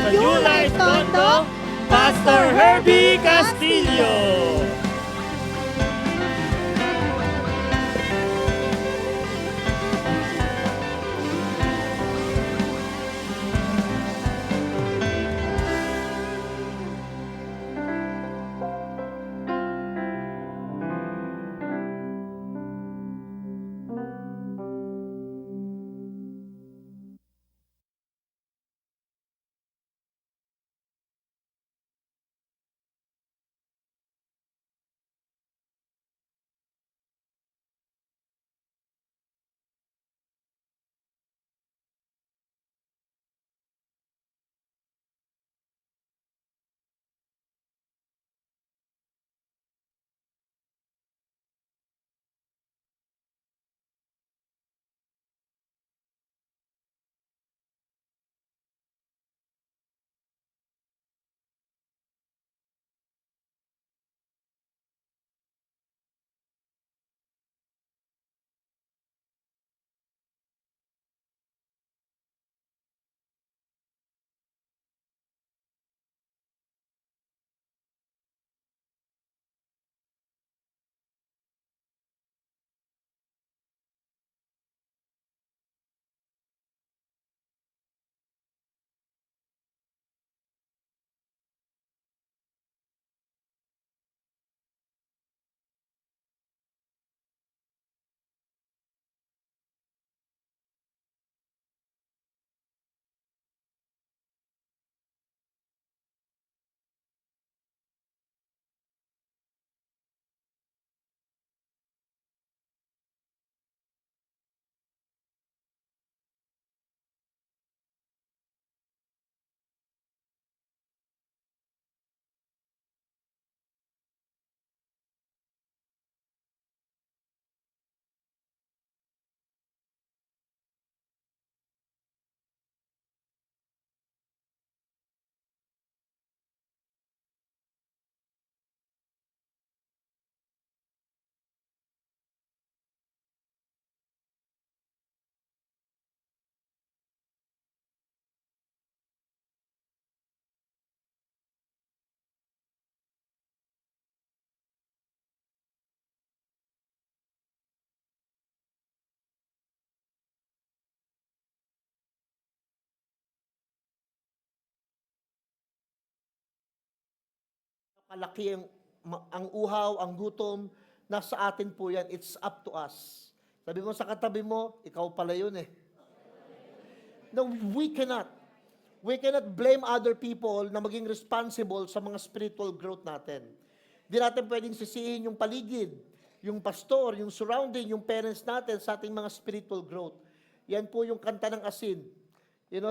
sa New Life Tondo, Pastor Herbie Castillo. Kalaki ang uhaw, ang gutom, nasa atin po yan. It's up to us. Sabi mo sa katabi mo, ikaw pala yun eh. No, we cannot blame other people na maging responsible sa mga spiritual growth natin. Hindi natin pwedeng sisihin yung paligid, yung pastor, yung surrounding, yung parents natin sa ating mga spiritual growth. Yan po yung kanta ng asin.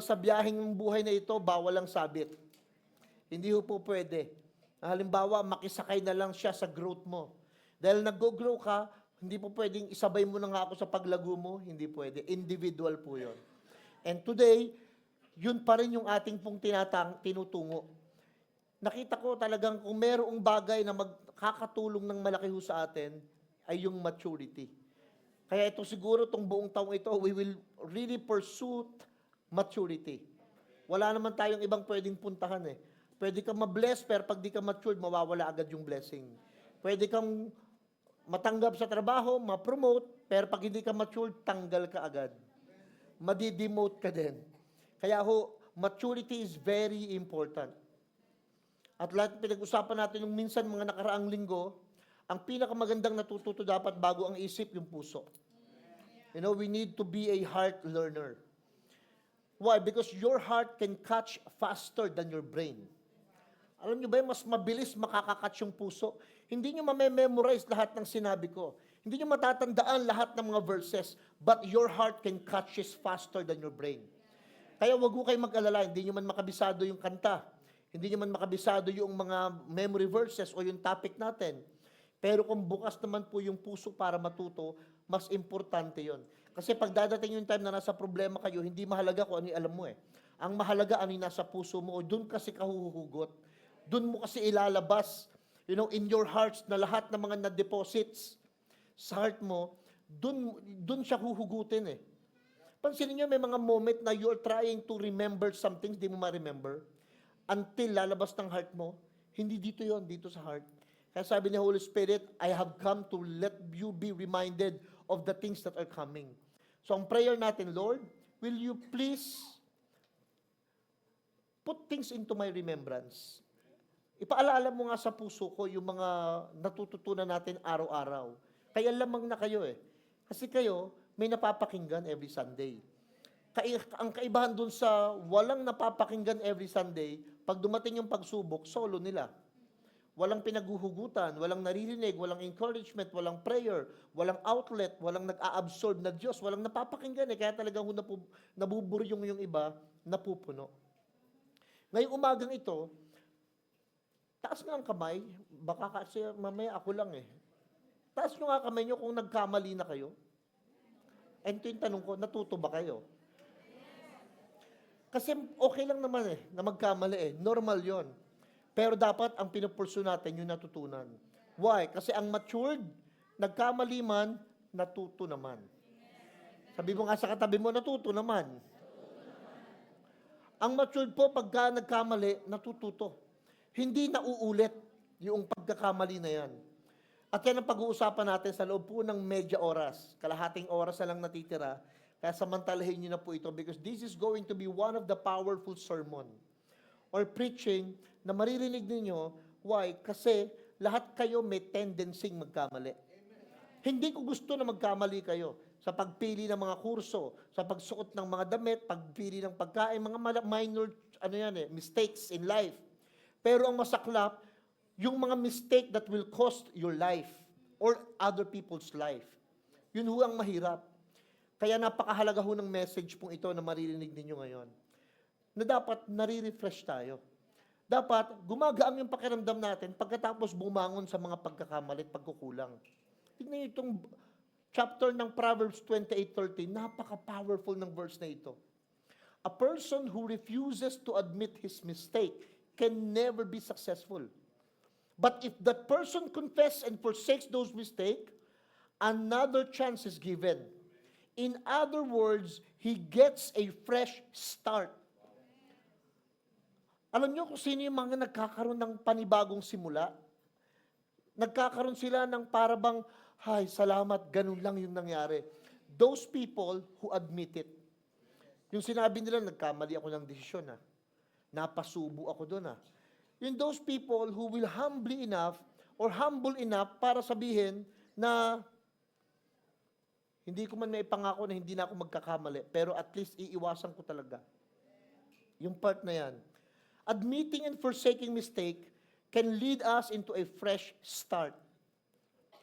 Sa biyaheng buhay na ito, bawal ang sabit. Hindi po pwede. Halimbawa, makisakay na lang siya sa growth mo. Dahil nag-grow ka, hindi po pwedeng isabay mo na nga ako sa paglago mo. Hindi pwede. Individual po yun. And today, yun pa rin yung ating pong tinutungo. Nakita ko talagang kung merong bagay na magkakatulong ng malaki ho sa atin, ay yung maturity. Kaya ito siguro, itong buong taong ito, we will really pursue maturity. Wala naman tayong ibang pwedeng puntahan eh. Pwede kang ma-bless, pero pag di ka matured, mawawala agad yung blessing. Pwede kang matanggap sa trabaho, ma-promote, pero pag hindi ka matured, tanggal ka agad. Madi-demote ka din. Kaya maturity is very important. At lahat pinag-usapan natin yung minsan mga nakaraang linggo, ang pinakamagandang natututo dapat bago ang isip, yung puso. We need to be a heart learner. Why? Because your heart can catch faster than your brain. Alam nyo ba, mas mabilis makakakatch yung puso. Hindi nyo mamememorize lahat ng sinabi ko. Hindi nyo matatandaan lahat ng mga verses, but your heart can catch it faster than your brain. Kaya wag ko kayo mag-alala, hindi nyo man makabisado yung kanta. Hindi nyo man makabisado yung mga memory verses o yung topic natin. Pero kung bukas naman po yung puso para matuto, mas importante yon. Kasi pag dadating yung time na nasa problema kayo, hindi mahalaga kung ano yung alam mo eh. Ang mahalaga ano yung nasa puso mo o doon kasi kahuhugot. Doon mo kasi ilalabas, in your hearts na lahat ng mga na-deposits sa heart mo, doon siya huhugutin eh. Pansinin niyo, may mga moment na you're trying to remember something, di mo ma-remember. until lalabas ng heart mo, hindi dito yon, dito sa heart. Kaya sabi ni Holy Spirit, I have come to let you be reminded of the things that are coming. So ang prayer natin, Lord, will you please put things into my remembrance? Ipaalaala mo nga sa puso ko yung mga natututunan natin araw-araw. Kaya lamang na kayo eh. Kasi kayo, may napapakinggan every Sunday. Ang kaibahan dun sa walang napapakinggan every Sunday, pag dumating yung pagsubok, solo nila. Walang pinaguhugutan, walang naririnig, walang encouragement, walang prayer, walang outlet, walang nag-a-absorb na Diyos, walang napapakinggan eh. Kaya talagang nabuburyong yung iba, napupuno. Ngayong umagang ito, taas nga ang kamay, baka kasi mamaya ako lang eh. Taas nyo nga kamay nyo kung nagkamali na kayo. And ito yung tanong ko, natuto ba kayo? Kasi okay lang naman eh, na magkamali eh. Normal yon. Pero dapat ang pinupursu natin yung natutunan. Why? Kasi ang matured, nagkamali man, natuto naman. Sabi mo nga sa katabi mo, natuto naman. Ang matured po, pagka nagkamali, natututo. Hindi nauulit yung pagkakamali na yan. At yan ang pag-uusapan natin sa loob po ng medya oras. Kalahating oras na lang natitira. Kaya samantalahin nyo na po ito because this is going to be one of the powerful sermon or preaching na maririnig ninyo. Why? Kasi lahat kayo may tendency magkamali. Hindi ko gusto na magkamali kayo sa pagpili ng mga kurso, sa pagsuot ng mga damit, pagpili ng pagkain, mga minor mistakes in life. Pero ang masaklap, yung mga mistake that will cost your life or other people's life. Yun ho ang mahirap. Kaya napakahalaga ho ng message pong ito na maririnig ninyo ngayon. Na dapat nare-refresh tayo. Dapat gumagaang yung pakiramdam natin pagkatapos bumangon sa mga pagkakamali at pagkukulang. Tignan niyo itong chapter ng Proverbs 28:13, napaka-powerful ng verse na ito. A person who refuses to admit his mistake can never be successful. But if that person confesses and forsakes those mistakes, another chance is given. In other words, he gets a fresh start. Alam niyo kung sino yung mga nagkakaroon ng panibagong simula? Nagkakaroon sila ng parabang, hay, salamat, ganun lang yung nangyari. Those people who admit it. Yung sinabi nila, nagkamali ako ng desisyon napasubo ako doon Yung those people who will humble enough para sabihin na hindi ko man maipangako na hindi na ako magkakamali, pero at least iiwasan ko talaga. Yung part na yan. Admitting and forsaking mistake can lead us into a fresh start.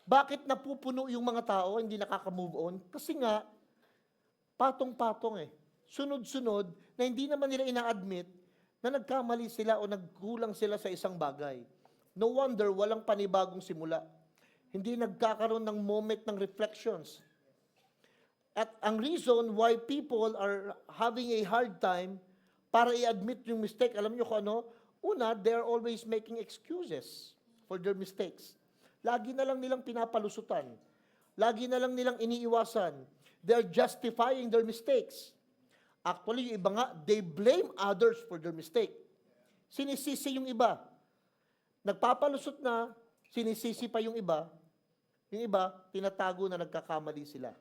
Bakit napupuno yung mga tao, hindi nakaka-move on? Kasi nga, patong-patong Sunod-sunod na hindi naman nila ina-admit na nagkamali sila o nagkulang sila sa isang bagay. No wonder walang panibagong simula. Hindi nagkakaroon ng moment ng reflections. At ang reason why people are having a hard time para i-admit yung mistake, alam nyo kung ano? Una, they're always making excuses for their mistakes. Lagi na lang nilang pinapalusutan. Lagi na lang nilang iniiwasan. They're justifying their mistakes. Actually, yung iba nga, they blame others for their mistake. Sinisisi yung iba. Nagpapalusot na, sinisisi pa yung iba. Yung iba, tinatago na nagkakamali sila.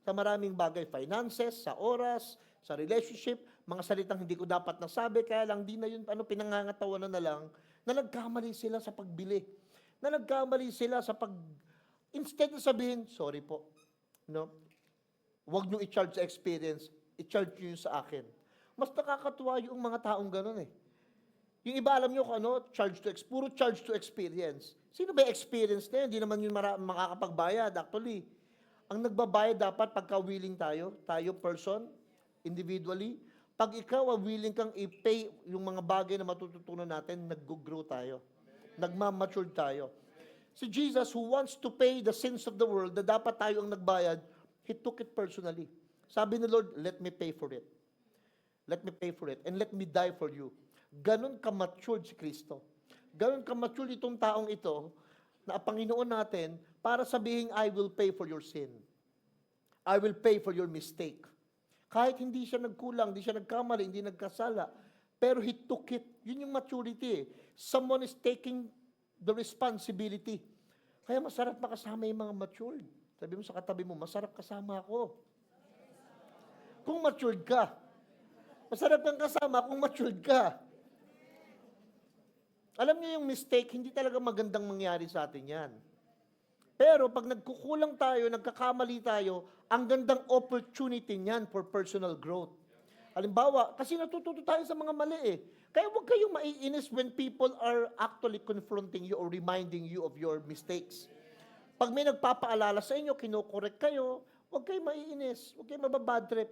Sa maraming bagay, finances, sa oras, sa relationship, mga salitang hindi ko dapat nasabi, kaya lang di na yun, pinangangatawanan na lang, na nagkamali sila sa pagbili. Na nagkamali sila sa instead na sabihin, sorry po, huwag nyo i-charge sa experience, i-charge nyo yun sa akin. Mas nakakatuwa yung mga taong ganun Yung iba, alam nyo kung puro charge to experience. Sino ba yung experience na yun? Hindi naman yun makakapagbayad, actually. Ang nagbabayad dapat pagka willing tayo person, individually, pag ikaw willing kang i-pay yung mga bagay na matututunan natin, nag-grow tayo. Nagmamature tayo. Si Jesus, who wants to pay the sins of the world, na dapat tayo ang nagbayad, He took it personally. Sabi ni Lord, let me pay for it. Let me pay for it. And let me die for you. Ganon ka-matured si Kristo. Ganon ka-matured itong taong ito, na Panginoon natin, para sabihin, I will pay for your sin. I will pay for your mistake. Kahit hindi siya nagkulang, hindi siya nagkamali, hindi nagkasala. pero he took it. Yun yung maturity eh. Someone is taking the responsibility. Kaya masarap makasama yung mga matured. Sabi mo sa katabi mo, masarap kasama ako. Kung matured ka. Masarap kang kasama kung matured ka. Alam niyo yung mistake, hindi talaga magandang mangyari sa atin yan. Pero pag nagkukulang tayo, nagkakamali tayo, ang gandang opportunity niyan for personal growth. Halimbawa, kasi natututo tayo sa mga mali eh. Kaya huwag kayong maiinis when people are actually confronting you or reminding you of your mistakes. Pag may nagpapaalala sa inyo, kinokorek kayo, huwag kayong maiinis, huwag kayong mababad trip.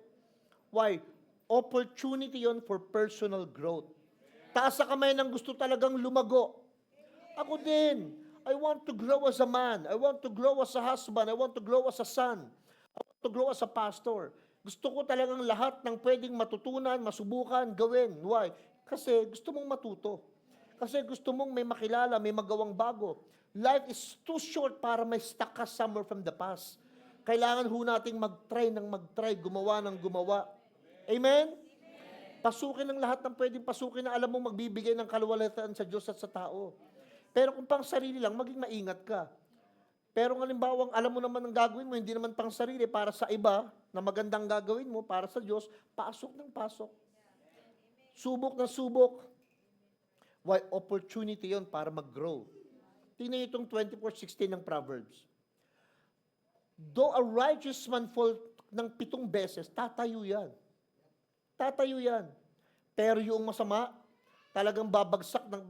Why? Opportunity yon for personal growth. Taas sa kamay ng gusto talagang lumago. Ako din. I want to grow as a man. I want to grow as a husband. I want to grow as a son. I want to grow as a pastor. Gusto ko talagang lahat ng pwedeng matutunan, masubukan, gawin. Why? Kasi gusto mong matuto. Kasi gusto mong may makilala, may magawang bago. Life is too short para may stuck ka somewhere from the past. Kailangan ho nating mag-try, gumawa ng gumawa. Amen? Pasukin ang lahat ng pwedeng pasukin na alam mo magbibigay ng kaluwalhatian sa Diyos at sa tao. Pero kung pang sarili lang, maging maingat ka. Pero halimbawa, alam mo naman ang gagawin mo, hindi naman pang sarili, para sa iba, na magandang gagawin mo, para sa Diyos, pasok ng pasok. Subok na subok. Why? Opportunity yon para mag-grow. Tingnan itong 24:16 ng Proverbs. Though a righteous man fall ng 7 beses, tatayo yan. Tatayo yan. Pero yung masama, talagang babagsak ng,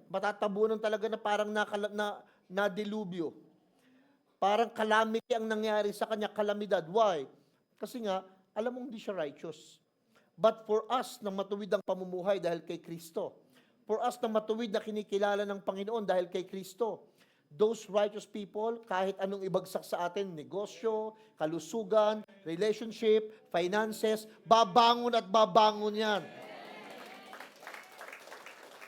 matatabunan talaga na parang nadelubyo. Parang calamity ang nangyari sa kanya, kalamidad. Why? Kasi nga, alam mong hindi siya righteous. But for us na matuwid ang pamumuhay dahil kay Kristo, for us na matuwid na kinikilala ng Panginoon dahil kay Kristo, those righteous people, kahit anong ibagsak sa atin, negosyo, kalusugan, relationship, finances, babangon at babangon yan.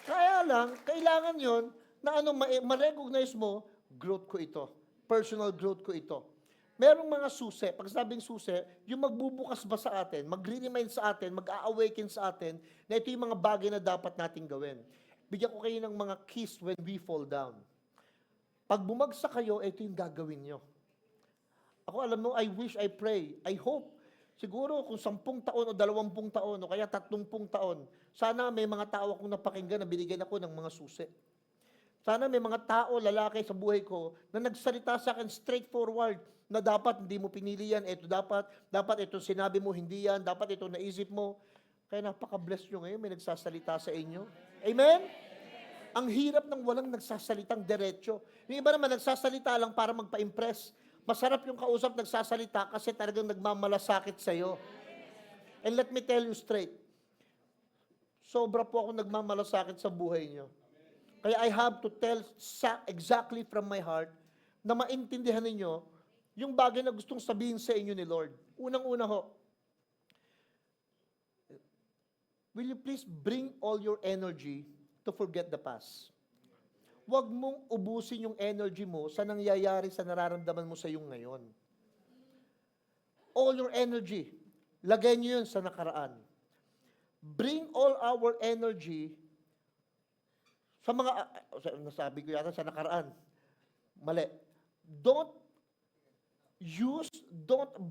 Kaya lang, kailangan yon na ma-recognize mo, growth ko ito. Personal growth ko ito. Merong mga susi, pag sabing susi, yung magbubukas ba sa atin, mag-remind sa atin, mag-a-awaken sa atin, na ito yung mga bagay na dapat nating gawin. Bigyan ko kayo ng mga keys when we fall down. Pag bumagsak kayo, ito yung gagawin nyo. Ako alam mo, I wish, I pray, I hope, siguro kung 10 taon o 20 taon o kaya 30 taon, sana may mga tao akong napakinggan na binigyan ako ng mga susi. Sana may mga tao, lalaki sa buhay ko, na nagsalita sa akin straightforward, na dapat hindi mo pinili yan, ito dapat ito sinabi mo, hindi yan, dapat ito naisip mo. Kaya napaka-bless nyo ngayon, may nagsasalita sa inyo. Amen? Ang hirap ng walang nagsasalitang diretso. Yung iba naman nagsasalita lang para magpa-impress. Masarap yung kausap nagsasalita kasi talagang nagmamalasakit sa'yo. And let me tell you straight, sobra po ako nagmamalasakit sa buhay nyo. Kaya I have to tell exactly from my heart na maintindihan ninyo yung bagay na gustong sabihin sa inyo ni Lord. Unang-una ho, will you please bring all your energy to forget the past? Huwag mong ubusin yung energy mo sa nangyayari sa nararamdaman mo sa iyong ngayon. All your energy, lagay niyo yun sa nakaraan. Bring all our energy sa mga, nasabi ko yata sa nakaraan. Mali. Don't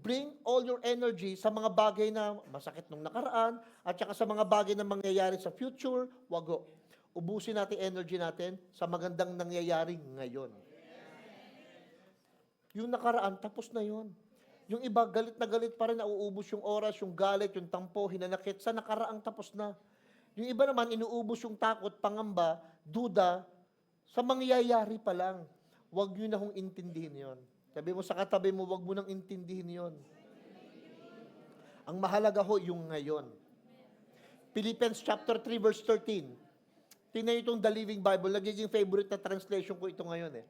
bring all your energy sa mga bagay na masakit nung nakaraan at saka sa mga bagay na mangyayari sa future, wag ho. Ubusin natin energy natin sa magandang nangyayari ngayon. Yung nakaraan, tapos na yon. Yung iba, galit na galit pa rin, nauubos yung oras, yung galit, yung tampo, hinanakit, sa nakaraang tapos na. Yung iba naman, inuubos yung takot, pangamba, duda, sa mangyayari pa lang. Huwag nyo na hong intindihin yon. Sabi mo sa katabi mo, huwag mo nang intindihin yon. Ang mahalaga ho, yung ngayon. Philippians chapter 3, verse 13. Tingnan itong The Living Bible. Nagiging favorite na translation ko ito ngayon eh.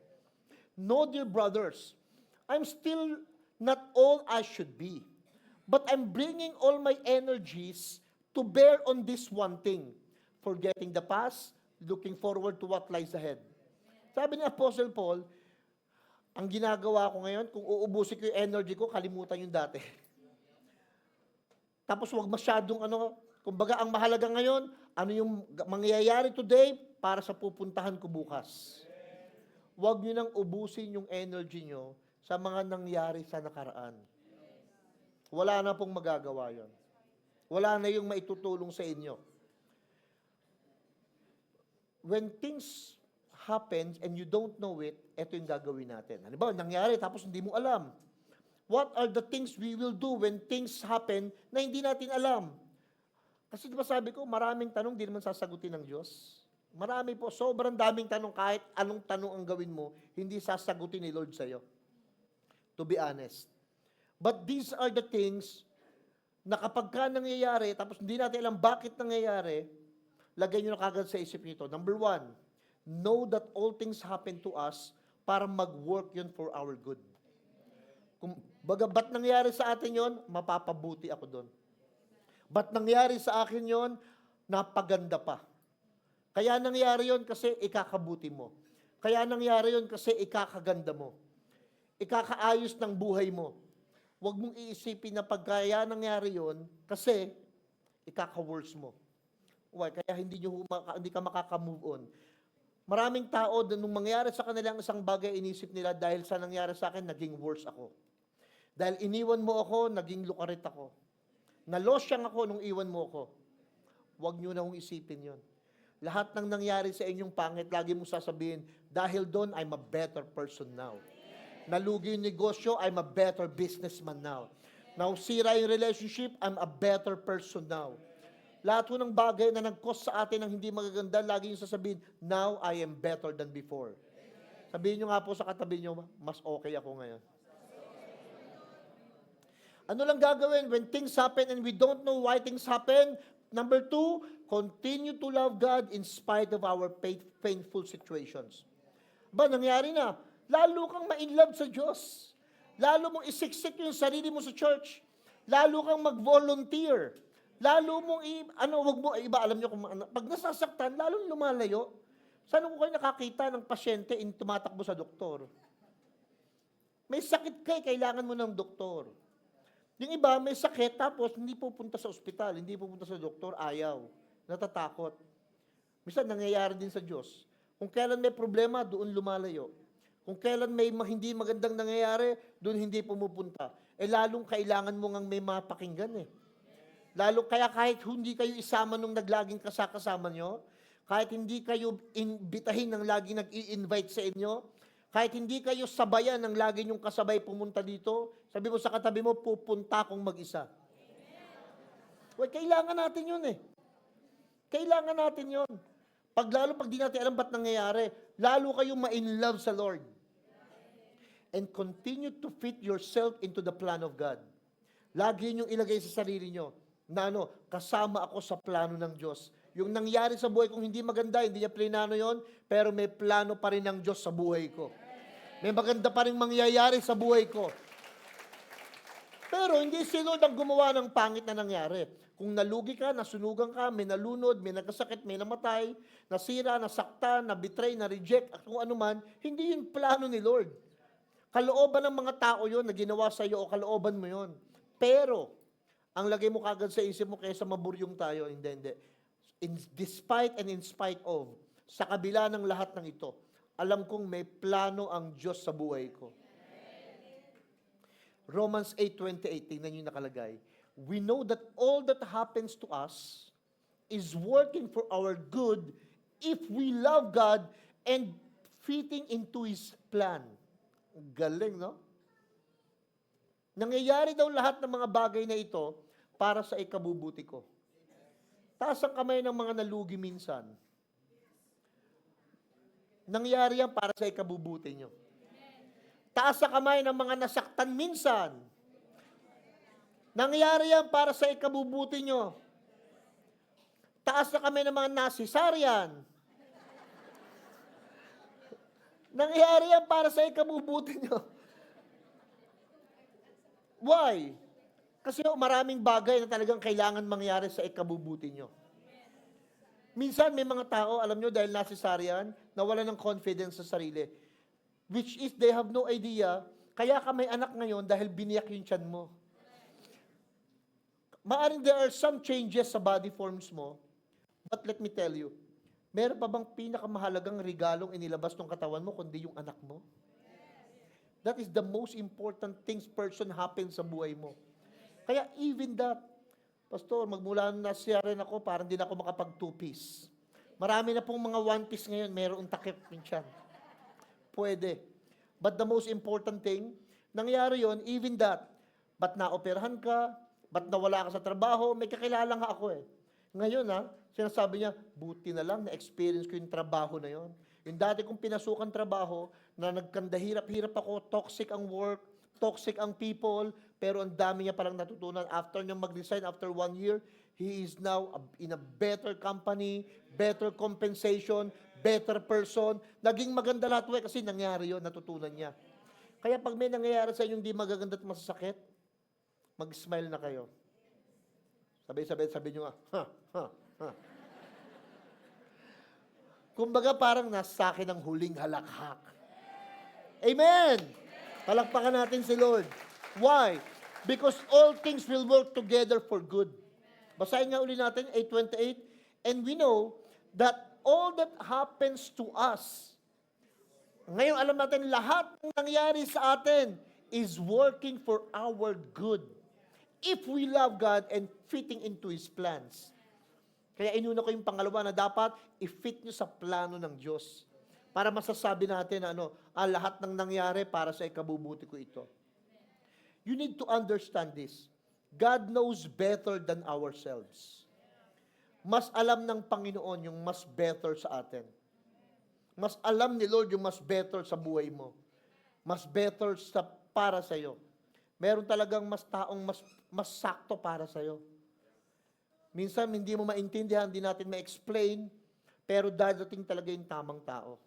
No, dear brothers, I'm still not all I should be, but I'm bringing all my energies to bear on this one thing, forgetting the past, looking forward to what lies ahead. Sabi ni Apostle Paul, ang ginagawa ko ngayon, kung uubusin ko yung energy ko, kalimutan yung dati. Tapos wag masyadong Kumbaga, ang mahalaga ngayon, ano yung mangyayari today para sa pupuntahan ko bukas. Huwag nyo nang ubusin yung energy nyo sa mga nangyari sa nakaraan. Wala na pong magagawa yon. Wala na yung maitutulong sa inyo. When things happen and you don't know it, ito yung gagawin natin. Halimbawa, nangyari tapos hindi mo alam. What are the things we will do when things happen na hindi natin alam? Kasi di ba sabi ko, maraming tanong di naman sasagutin ng Diyos. Marami po, sobrang daming tanong, kahit anong tanong ang gawin mo, hindi sasagutin ni Lord sa'yo. To be honest. But these are the things na kapag ka nangyayari, tapos hindi natin alam bakit nangyayari, lagay nyo na kagad sa isip nito. Number 1, know that all things happen to us para mag-work yun for our good. Kung ba't nangyari sa atin yon, mapapabuti ako doon. Ba't nangyari sa akin yon, napaganda pa. Kaya nangyari yon kasi ikakabuti mo. Kaya nangyari yon kasi ikakaganda mo. Ikakaayos ng buhay mo. Huwag mong iisipin na pagkaya nangyari yon kasi ikaka-worse mo. Why? Kaya hindi ka makaka-move on. Maraming tao, nung mangyari sa kanila ang isang bagay, inisip nila, dahil sa nangyari sa akin, naging worse ako. Dahil iniwan mo ako, naging lukarit ako. Nalosyang ako nung iwan mo ako. Huwag nyo na hong isipin yon. Lahat ng nangyari sa inyong pangit, lagi mong sasabihin, dahil doon, I'm a better person now. Nalugi yung negosyo, I'm a better businessman now. Nausira yung relationship, I'm a better person now. Lahat po ng bagay na nag-cause sa atin ng hindi magaganda, lagi yung sasabihin, now I am better than before. Sabihin nyo nga po sa katabi nyo, mas okay ako ngayon. Ano lang gagawin when things happen and we don't know why things happen? Number 2, continue to love God in spite of our painful situations. Ba, nangyari na. Lalo kang ma-inlove sa Diyos. Lalo mong isiksik yung sarili mo sa church. Lalo kang mag-volunteer. Lalo mong, wag mo, iba, alam nyo, pag nasasaktan, lalong lumalayo. Saan ko kayo nakakita ng pasyente in tumatakbo sa doktor? May sakit kailangan mo ng doktor. Yung iba, may sakit, tapos hindi pupunta sa ospital, hindi pupunta sa doktor, ayaw. Natatakot. Minsan, nangyayari din sa Diyos. Kung kailan may problema, doon lumalayo. Kung kailan may hindi magandang nangyayari, doon hindi pumupunta. Lalong kailangan mo ngang may mapakinggan Lalo, kaya kahit hindi kayo isama nung naglaging kasama nyo, kahit hindi kayo imbitahin ng laging nag-i-invite sa inyo, kahit hindi kayo sabayan ng lagi nyong kasabay pumunta dito, sabi mo sa katabi mo, pupunta akong mag-isa. Well, kailangan natin yun Kailangan natin yun. Lalo pag di natin alam ba't nangyayari, lalo kayong ma-in love sa Lord. And continue to fit yourself into the plan of God. Lagi nyong ilagay sa sarili nyo, na kasama ako sa plano ng Diyos. Yung nangyari sa buhay kong hindi maganda, hindi niya plinano yon, pero may plano pa rin ng Diyos sa buhay ko. May maganda pa rin mangyayari sa buhay ko. Pero hindi si Lord ang gumawa ng pangit na nangyari. Kung nalugi ka, nasunugan ka, may nalunod, may nagkasakit, may namatay, nasira, nasaktan, nabitray, na-reject, at kung ano man, hindi yun plano ni Lord. Kalooban ng mga tao yon na ginawa sa iyo o kalooban mo yon. Pero, ang lagay mo kagad sa isip mo kaysa maburyong tayo, hindi. Despite and in spite of, sa kabila ng lahat ng ito, alam kong may plano ang Diyos sa buhay ko. Romans 8:28, tingnan nyo nakalagay. We know that all that happens to us is working for our good if we love God and fitting into His plan. Galing, no? Nangyayari daw lahat ng mga bagay na ito para sa ikabubuti ko. Taas ang kamay ng mga nalugi minsan. Nangyari yan para sa ikabubuti nyo. Taas ang kamay ng mga nasaktan minsan. Nangyari yan para sa ikabubuti nyo. Taas na kamay ng mga nasisaryan. Nangyari yan para sa ikabubuti nyo. Why? Kasi maraming bagay na talagang kailangan mangyari sa ikabubuti nyo. Minsan may mga tao, alam nyo, dahil nasisaryan, nawala ng confidence sa sarili. Which is, they have no idea, kaya ka may anak ngayon dahil biniyak yung tiyan mo. Maaring there are some changes sa body forms mo, but let me tell you, meron pa bang pinakamahalagang regalong inilabas ng katawan mo kundi yung anak mo? That is the most important things person happens sa buhay mo. Kaya even that, Pastor, magmula na siya rin ako, parang din ako makapag two-piece. Marami na pong mga one-piece ngayon, mayroong takip minsan. Pwede. But the most important thing, nangyari yon, even that, ba't naoperahan ka, ba't nawala ka sa trabaho, may kakilala nga ako eh. Ngayon sinasabi niya, buti na lang na-experience ko yung trabaho na yon. Yung dati kong pinasukan trabaho, na nagkandahirap-hirap ako, toxic ang work, toxic ang people, pero ang dami niya palang natutunan. After niya mag-resign, after 1 year, he is now in a better company, better compensation, better person. Naging maganda lahat kasi nangyari yon, natutunan niya. Kaya pag may nangyayari sa inyo hindi magaganda at masasakit, mag-smile na kayo. Sabi nyo nga, ha. Kumbaga parang nasa akin ang huling halakhak. Amen! Palakpakan natin si Lord. Why? Because all things will work together for good. Basahin nga uli natin, 8:28. And we know that all that happens to us, ngayon alam natin, lahat ng nangyari sa atin is working for our good. If we love God and fitting into His plans. Kaya inuna ko yung pangalawa na dapat i-fit nyo sa plano ng Diyos. Para masasabi natin lahat ng nangyari para sa ikabubuti ko ito. You need to understand this. God knows better than ourselves. Mas alam ng Panginoon yung mas better sa atin. Mas alam ni Lord yung mas better sa buhay mo. Mas better para sa iyo. Meron talagang mas taong mas sakto para sa iyo. Minsan hindi mo maintindihan, hindi natin ma-explain, pero dadating talaga yung tamang tao.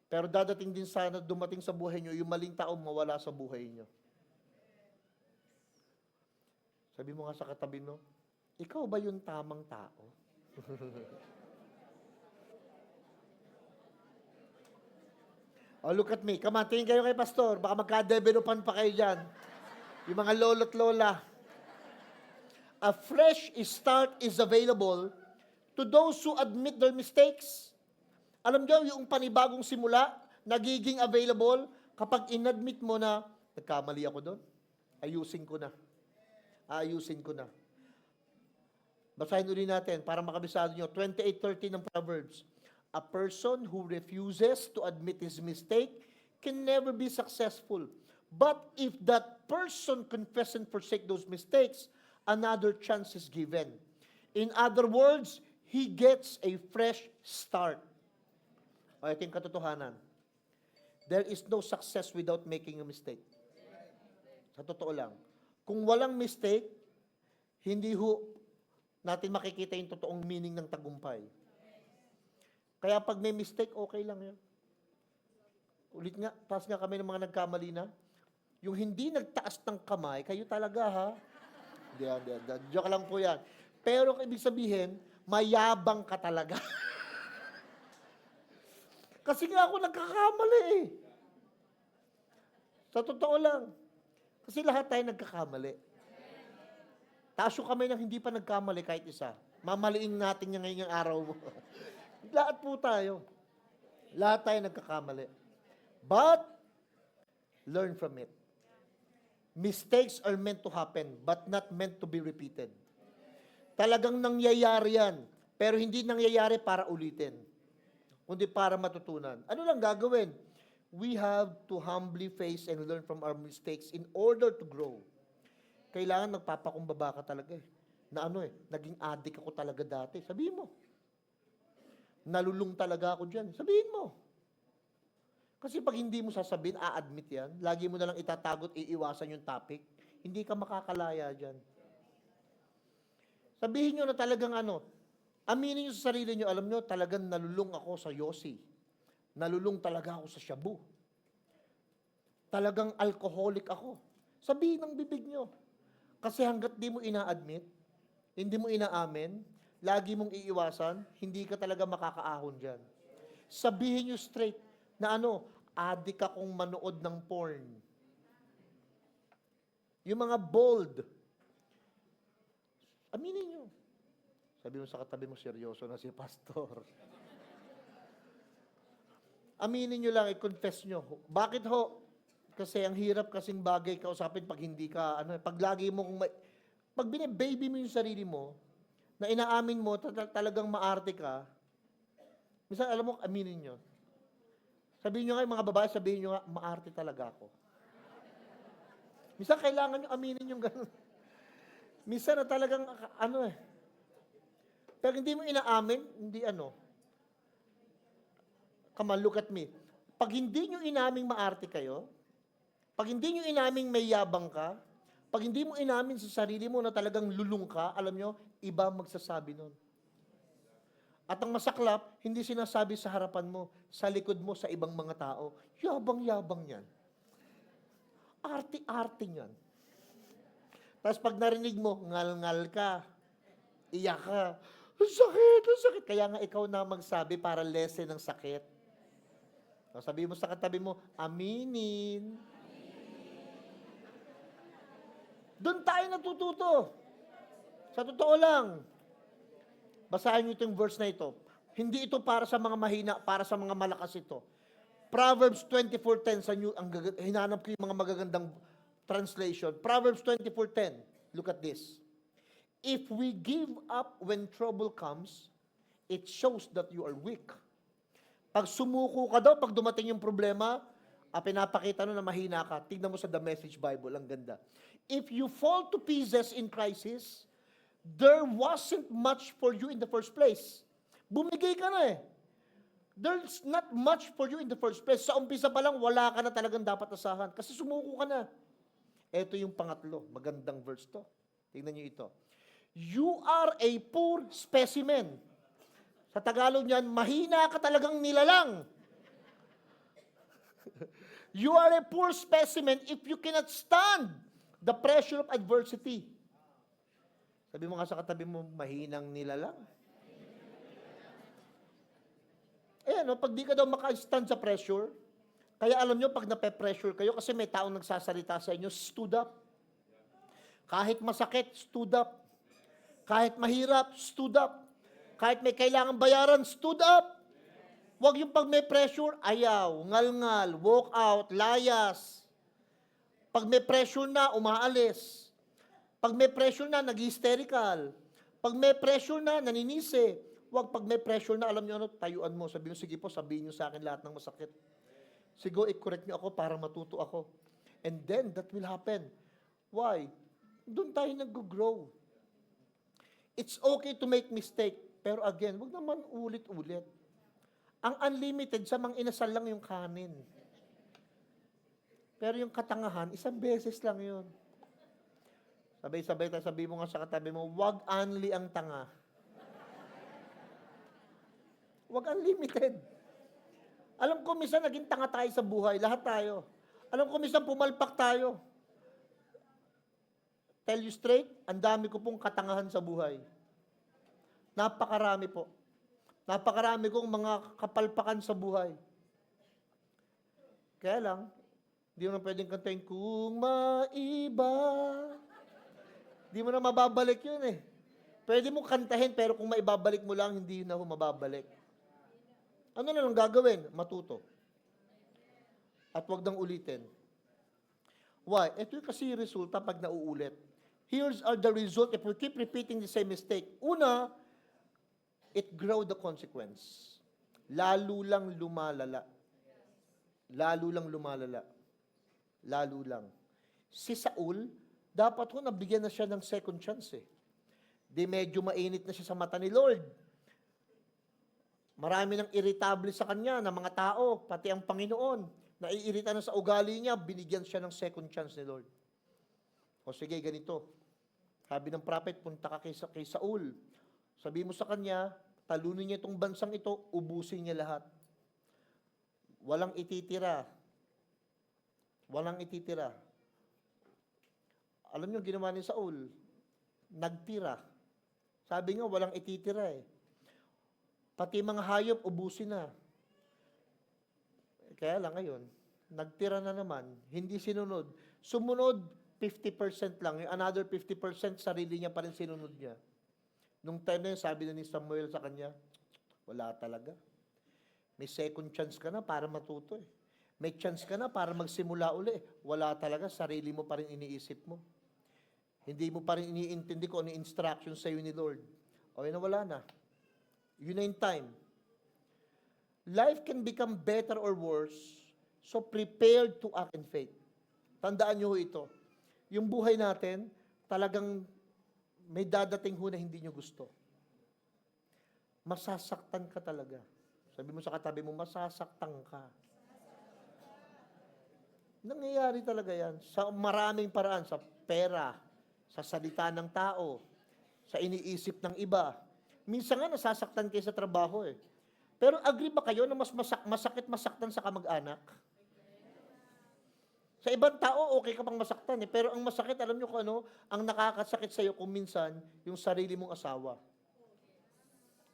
Pero dadating din sana dumating sa buhay nyo, yung maling tao mawala sa buhay nyo. Sabi mo nga sa katabi mo, ikaw ba yung tamang tao? Oh, look at me. Come on, tingin kayo kay Pastor. Baka magka-developan pa kayo dyan. Yung mga lolo't lola. A fresh start is available to those who admit their mistakes. Alam niyo, yung panibagong simula, nagiging available kapag inadmit mo na, nagkamali ako doon. Ayusin ko na. Ayusin ko na. Basahin ulit natin para makabisado nyo. 28:13 ng Proverbs. A person who refuses to admit his mistake can never be successful. But if that person confess and forsake those mistakes, another chance is given. In other words, he gets a fresh start. O, ito yung katotohanan. There is no success without making a mistake. Sa totoo lang. Kung walang mistake, hindi natin makikita yung totoong meaning ng tagumpay. Kaya pag may mistake, okay lang yun. Ulit nga, taas nga kami ng mga nagkamali na. Yung hindi nagtaas ng kamay, kayo talaga ha. Joke lang po yan. Pero ibig sabihin, mayabang ka talaga. Kasi nga ako nagkakamali eh. Sa totoo lang. Kasi lahat tayo nagkakamali. Taas yung kamay ng hindi pa nagkamali kahit isa. Mamaliin natin niya ngayong araw mo. Lahat po tayo. Lahat tayo nagkakamali. But, learn from it. Mistakes are meant to happen, but not meant to be repeated. Talagang nangyayari yan, pero hindi nangyayari para ulitin, kundi para matutunan. Ano lang gagawin? We have to humbly face and learn from our mistakes in order to grow. Kailangan magpapakumbaba ka talaga eh. Naging addict ako talaga dati. Sabihin mo. Nalulung talaga ako dyan. Sabihin mo. Kasi pag hindi mo sasabihin, a-admit yan, lagi mo nalang itatagot, iiwasan yung topic, hindi ka makakalaya dyan. Sabihin nyo na talagang aminin nyo sa sarili nyo, alam nyo, talagang nalulung ako sa yosi. Nalulung talaga ako sa shabu. Talagang alcoholic ako. Sabihin ng bibig nyo. Kasi hanggat di mo ina-admit, hindi mo ina-amen, lagi mong iiwasan, hindi ka talaga makakaahon dyan. Sabihin nyo straight na addict akong manood ng porn. Yung mga bold, Aminin nyo. Sabi mo sa katabi mo, seryoso na si pastor. Aminin nyo lang, i-confess nyo. Bakit ho? Kasi ang hirap kasing bagay kausapin pag hindi ka, pag lagi mo, pag bine-baby mo yung sarili mo, na inaamin mo, talagang maarte ka, minsan alam mo, aminin nyo. Sabihin nyo nga, mga babae, sabihin nyo nga, maarte talaga ako. Minsan kailangan nyo aminin yung gano'n. Minsan na talagang, pero hindi mo inaamin, hindi come on, look at me. Pag hindi nyo inaming maarte kayo, pag hindi nyo inaming may yabang ka, pag hindi mo inamin sa sarili mo na talagang lulong ka, alam nyo, iba magsasabi nun. At ang masaklap, hindi sinasabi sa harapan mo, sa likod mo, sa ibang mga tao. Yabang-yabang yan. Arte-arte yan. Tapos pag narinig mo, ngal-ngal ka, iyak ka, ang sakit. Kaya nga ikaw na magsabi para lessen ng sakit. So, sabi mo sa katabi mo, aminin. Doon tayo natututo. Sa totoo lang. Basahin niyo itong verse na ito. Hindi ito para sa mga mahina, para sa mga malakas ito. Proverbs 24:10 sa hinanap ko yung mga magagandang translation. Proverbs 24:10. Look at this. If we give up when trouble comes, it shows that you are weak. Pag sumuko ka daw, pag dumating yung problema, pinapakita na mahina ka. Tignan mo sa The Message Bible, ang ganda. If you fall to pieces in crisis, there wasn't much for you in the first place. Bumigay ka na eh. There's not much for you in the first place. Sa umpisa pa lang, wala ka na talagang dapat asahan. Kasi sumuko ka na. Ito yung pangatlo. Magandang verse to. Tingnan nyo ito. You are a poor specimen. Sa Tagalog niyan, mahina ka talagang nilalang. You are a poor specimen if you cannot stand the pressure of adversity. Sabi mo nga sa katabi mo, mahinang nilalang. Pag di ka daw maka-stand sa pressure, kaya alam nyo, pag nape-pressure kayo, kasi may taong nagsasalita sa inyo, stood up. Kahit masakit, stood up. Kahit mahirap, stood up. Kahit may kailangan bayaran, stood up. Huwag yung pag may pressure, ayaw, ngal-ngal, walk out, layas. Pag may pressure na, umaalis. Pag may pressure na, nag-hysterical. Pag may pressure na, naninisi. Huwag pag may pressure na, alam nyo tayuan mo. Sabi mo, sige po, sabihin nyo sa akin lahat ng masakit. Sige, i-correct nyo ako para matuto ako. And then, that will happen. Why? Doon tayo nag-grow. It's okay to make mistake. Pero again, huwag naman ulit-ulit. Ang unlimited, sa mang inasal lang yung kanin. Pero yung katangahan, isang beses lang yun. Sabay-sabay tayo, sabi mo nga sa katabi mo, wag only ang tanga. Wag unlimited. Alam ko, minsan naging tanga tayo sa buhay. Lahat tayo. Alam ko, minsan pumalpak tayo. Tell you straight, ang dami ko pong katangahan sa buhay. Napakarami po. Napakarami kong mga kapalpakan sa buhay. Kaya lang, hindi mo na pwedeng kantahin, kung maiba. Hindi mo na mababalik yun eh. Pwede mo kantahin, pero kung maibabalik mo lang, hindi na mababalik. Ano na lang gagawin? Matuto. At wag nang ulitin. Why? Ito yung kasi resulta pag nauulit. Here's are the result if we keep repeating the same mistake. Una, it grow the consequence. Lalo lang lumalala. Lalo lang lumalala. Lalo lang. Si Saul, dapat ko nabigyan na siya ng second chance eh. Di medyo mainit na siya sa mata ni Lord. Marami nang irritable sa kanya ng mga tao, pati ang Panginoon. Naiirita na sa ugali niya, binigyan siya ng second chance ni Lord. O sige, ganito. Sabi ng prophet, punta ka kay Saul. Sabi mo sa kanya, talunin niya itong bansang ito, ubusin niya lahat. Walang ititira. Walang ititira. Alam niyo, ginawa ni Saul, nagtira. Sabi nga, walang ititira eh. Pati mga hayop, ubusin na. Kaya lang ngayon, nagtira na naman, hindi sinunod. Sumunod, 50% lang. Yung another 50%, sarili niya pa rin sinunod niya. Nung time na yun, sabi na ni Samuel sa kanya, wala talaga. May second chance ka na para matuto eh. May chance ka na para magsimula uli. Wala talaga, sarili mo pa rin iniisip mo. Hindi mo pa rin iniintindi kung ano yung instruction sa'yo ni Lord. O yun na, wala na. Yun na yung time. Life can become better or worse, so prepared to act in faith. Tandaan nyo ito. Yung buhay natin, talagang may dadating ho na hindi nyo gusto. Masasaktan ka talaga. Sabi mo sa katabi mo, masasaktan ka. Nangyayari talaga yan. Sa maraming paraan, sa pera, sa salita ng tao, sa iniisip ng iba. Minsan nga nasasaktan kayo sa trabaho eh. Pero agree ba kayo na mas masakit masaktan sa kamag-anak? Sa ibang tao, okay ka pang masaktan eh. Pero ang masakit, alam nyo kung ano, ang nakakasakit sa'yo kung minsan, yung sarili mong asawa.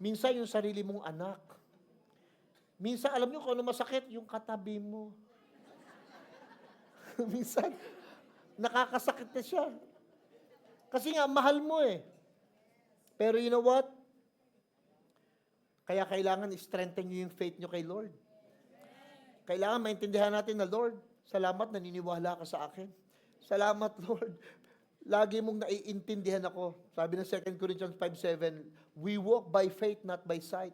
Minsan, yung sarili mong anak. Minsan, alam nyo kung ano masakit, yung katabi mo. Minsan, nakakasakit na siya. Kasi nga, mahal mo eh. Pero you know what? Kaya kailangan i-strengthen nyo yung faith nyo kay Lord. Kailangan maintindihan natin na, Lord, salamat, naniniwala ka sa akin. Salamat, Lord. Lagi mong naiintindihan ako. Sabi ng 2 Corinthians 5:7, we walk by faith, not by sight.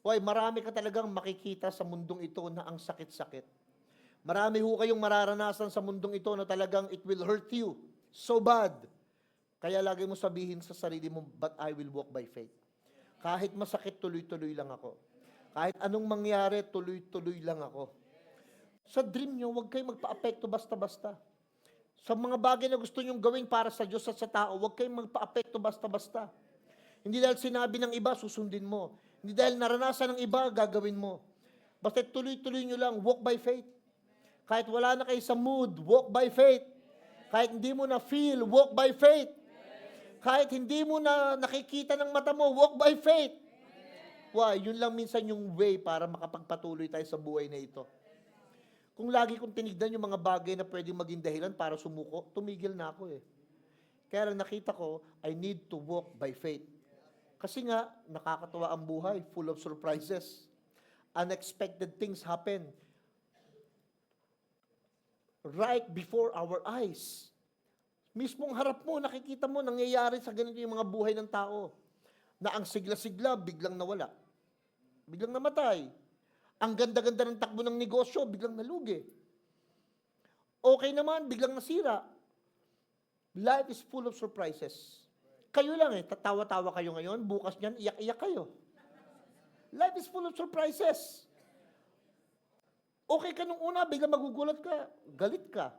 Hoy, marami ka talagang makikita sa mundong ito na ang sakit-sakit. Marami ho kayong mararanasan sa mundong ito na talagang it will hurt you so bad. Kaya lagi mo sabihin sa sarili mo, but I will walk by faith. Kahit masakit, tuloy-tuloy lang ako. Kahit anong mangyari, tuloy-tuloy lang ako. Sa dream nyo, huwag kayong magpa-apekto basta-basta. Sa mga bagay na gusto nyong gawin para sa Diyos at sa tao, huwag kayong magpa-apekto basta-basta. Hindi dahil sinabi ng iba, susundin mo. Hindi dahil naranasan ng iba, gagawin mo. Basta tuloy-tuloy nyo lang, walk by faith. Kahit wala na kayo sa mood, walk by faith. Kahit hindi mo na feel, walk by faith. Kahit hindi mo na nakikita ng mata mo, walk by faith. Why? Yun lang minsan yung way para makapagpatuloy tayo sa buhay na ito. Kung lagi kong tinignan yung mga bagay na pwedeng maging dahilan para sumuko, tumigil na ako eh. Kaya lang nakita ko, I need to walk by faith. Kasi nga, nakakatuwa ang buhay, full of surprises. Unexpected things happen right before our eyes. Mismong harap mo, nakikita mo, nangyayari sa ganito yung mga buhay ng tao. Na ang sigla-sigla, biglang nawala. Biglang namatay. Ang ganda-ganda ng takbo ng negosyo, biglang nalugi. Okay naman, biglang nasira. Life is full of surprises. Kayo lang eh, tatawa-tawa kayo ngayon, bukas niyan, iyak-iyak kayo. Life is full of surprises. Okay ka nung una, biglang magugulat ka, galit ka.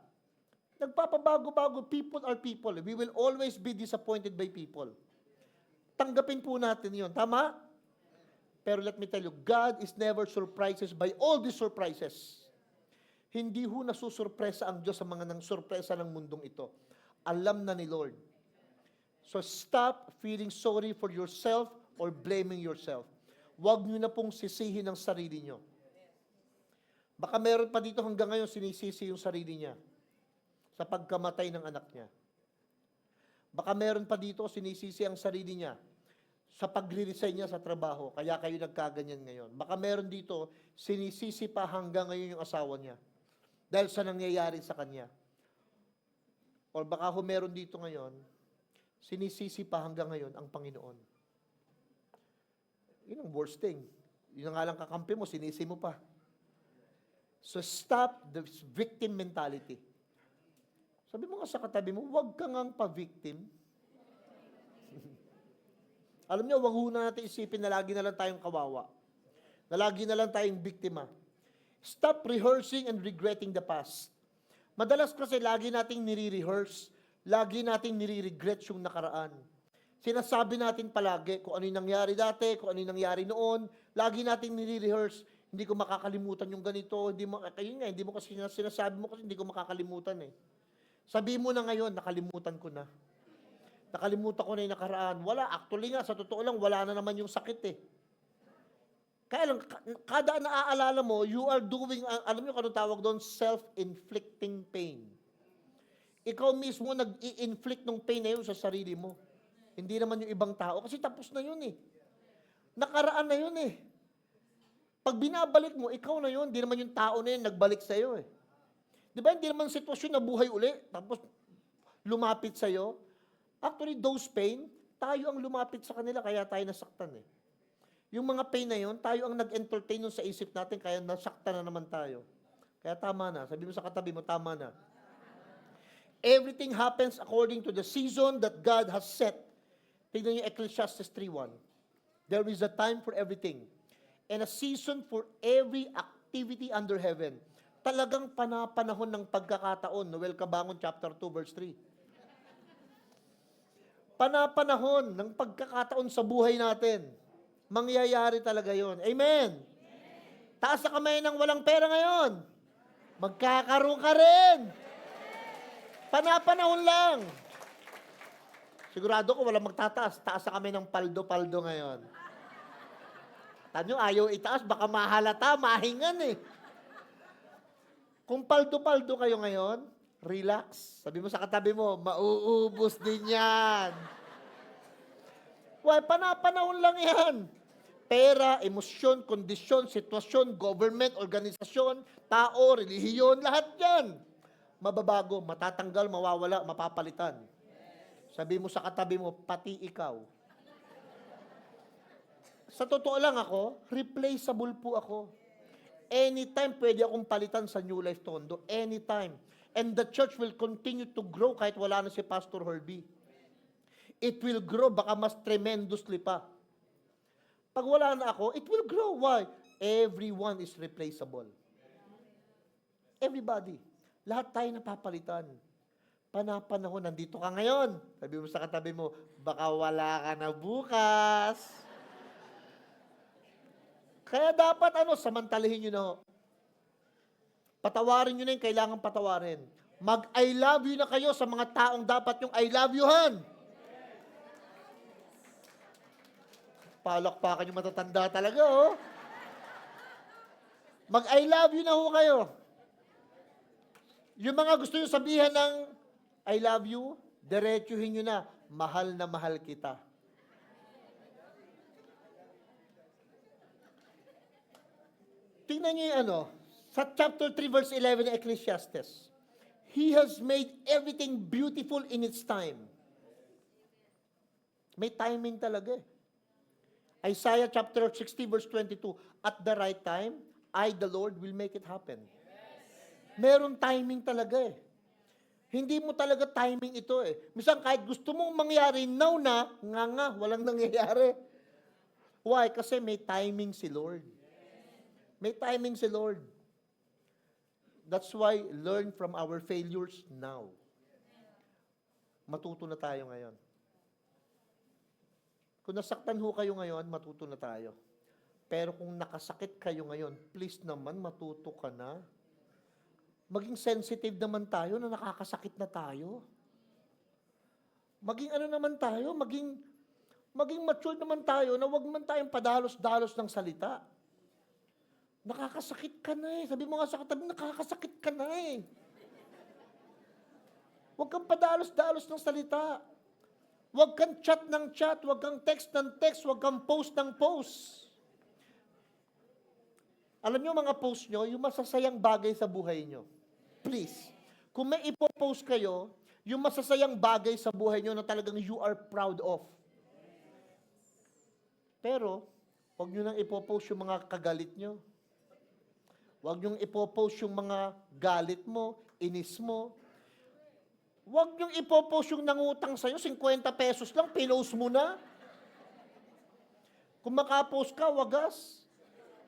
Nagpapabago-bago, people are people. We will always be disappointed by people. Tanggapin po natin yon, tama? Pero let me tell you, God is never surprises by all these surprises. Hindi ho nasusurpresa ang Diyos sa mga nang surpresa ng mundong ito. Alam na ni Lord. So stop feeling sorry for yourself or blaming yourself. Huwag nyo na pong sisihin ang sarili nyo. Baka meron pa dito hanggang ngayon sinisisi yung sarili niya sa pagkamatay ng anak niya. Baka meron pa dito sinisisi ang sarili niya sa pagre-resign niya sa trabaho, kaya kayo nagkaganyan ngayon. Baka meron dito sinisisi pa hanggang ngayon yung asawa niya dahil sa nangyayari sa kanya. O baka meron dito ngayon, sinisisi pa hanggang ngayon ang Panginoon. Yun ang worst thing. Yun nga lang kakampi mo, sinisi mo pa. So stop the victim mentality. Sabi mo nga sa katabi mo, huwag ka ngang pa-victim. Alam niyo, huwag na natin isipin na lagi na lang tayong kawawa. Na lagi na lang tayong biktima. Stop rehearsing and regretting the past. Madalas kasi lagi nating nire-rehearse, lagi nating nire-regret yung nakaraan. Sinasabi natin palagi kung ano yung nangyari dati, kung ano yung nangyari noon, lagi nating nire-rehearse. Hindi ko makakalimutan yung ganito, hindi mo kasi sinasabi mo kasi hindi ko makakalimutan eh. Sabi mo na ngayon, nakalimutan ko na. Nakalimutan ko na yung nakaraan. Wala, actually nga, sa totoo lang, wala na naman yung sakit eh. Kaya lang, kada naaalala mo, you are doing, alam niyo kung ano tawag doon, self-inflicting pain. Ikaw mismo nag-i-inflict ng pain na yun sa sarili mo. Hindi naman yung ibang tao, kasi tapos na yun eh. Nakaraan na yun eh. Pag binabalik mo, ikaw na yun, hindi naman yung tao na yun nagbalik sa'yo eh. Di ba, hindi naman sitwasyon na buhay uli, tapos lumapit sa'yo. Actually, those pain, tayo ang lumapit sa kanila, kaya tayo nasaktan eh. Yung mga pain na yun, tayo ang nag-entertain nun sa isip natin, kaya nasaktan na naman tayo. Kaya tama na. Sabi mo sa katabi mo, tama na. Everything happens according to the season that God has set. Tignan niyo Ecclesiastes 3:1. There is a time for everything and a season for every activity under heaven. Talagang panahon ng pagkakataon. Noel Cabangon chapter 2 verse 3. Panahon ng pagkakataon sa buhay natin. Mangyayari talaga yon. Amen. Taas sa kamay ng walang pera ngayon. Magkakaroon ka rin. Panahon lang. Sigurado ko walang magtataas. Taas sa kamay ng paldo-paldo ngayon. Tanyo, ayaw itaas, baka mahalata, mahingan eh. Kung paldo-paldo kayo ngayon, relax. Sabi mo sa katabi mo, mauubos din yan. Why, panahon lang yan. Pera, emosyon, kondisyon, sitwasyon, government, organisasyon, tao, relihiyon, lahat yan. Mababago, matatanggal, mawawala, mapapalitan. Sabi mo sa katabi mo, pati ikaw. Sa totoo lang ako, replaceable po ako. Anytime pwede akong palitan sa New Life Tondo. Anytime. And the church will continue to grow kahit wala na si Pastor Herbie. It will grow, baka mas tremendously pa. Pag wala na ako, it will grow. Why? Everyone is replaceable. Everybody. Lahat tayo napapalitan. Panahon, nandito ka ngayon. Sabi mo sa katabi mo, baka wala ka na bukas. Kaya dapat samantalihin nyo na ho. Patawarin nyo na yung kailangan patawarin. Mag-I love you na kayo sa mga taong dapat yung I love you-han. Palakpakan yung matatanda talaga, oh. Mag-I love you na ho kayo. Yung mga gusto nyo sabihan ng I love you, diretsuhin nyo na, mahal na mahal kita. Tingnan nyo yung sa chapter 3 verse 11 ng Ecclesiastes. He has made everything beautiful in its time. May timing talaga eh. Isaiah chapter 60 verse 22, at the right time, I, the Lord, will make it happen. Meron timing talaga eh. Hindi mo talaga timing ito eh. Minsan kahit gusto mong mangyari, now na, nga, walang nangyayari. Why? Kasi may timing si Lord. May timing si Lord. That's why learn from our failures now. Matuto na tayo ngayon. Kung nasaktan ho kayo ngayon, matuto na tayo. Pero kung nakasakit kayo ngayon, please naman, matuto ka na. Maging sensitive naman tayo na nakakasakit na tayo. Maging naman tayo, maging mature naman tayo na wag man tayong padalos-dalos ng salita. Nakakasakit ka na eh. Sabi mo nga sa katabi, nakakasakit ka na eh. Huwag kang padalos-dalos ng salita. Huwag kang chat ng chat, huwag kang text ng text, huwag kang post ng post. Alam niyo mga post nyo, yung masasayang bagay sa buhay nyo. Please. Kung may ipopost kayo, yung masasayang bagay sa buhay nyo na talagang you are proud of. Pero, huwag nyo nang ipopost yung mga kagalit nyo. Huwag nyo ipopost yung mga galit mo, inis mo. Huwag nyo ipopost yung nangutang sa'yo, 50 pesos lang, pinost mo na. Kung makapost ka, wagas.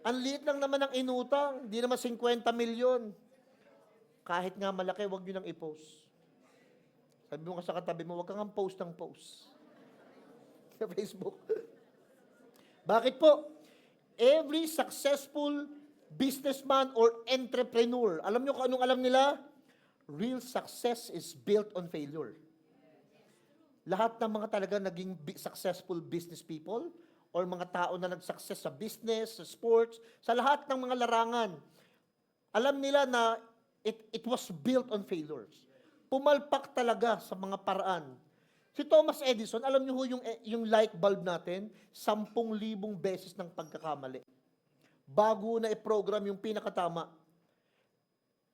Ang liit lang naman ang inutang, di naman 50 milyon. Kahit nga malaki, huwag nyo nang i-post. Sabi mo ka sa katabi mo, huwag kang post ng post. Sa Facebook. Bakit po? Every successful businessman or entrepreneur, alam nyo kung anong alam nila? Real success is built on failure. Lahat ng mga talaga naging successful business people or mga tao na nag-success sa business, sa sports, sa lahat ng mga larangan, alam nila na it was built on failures. pumalpak talaga sa mga paraan. Si Thomas Edison, alam niyo ho yung light bulb natin, 10,000 beses ng pagkakamali. Bago na i-program yung pinakatama.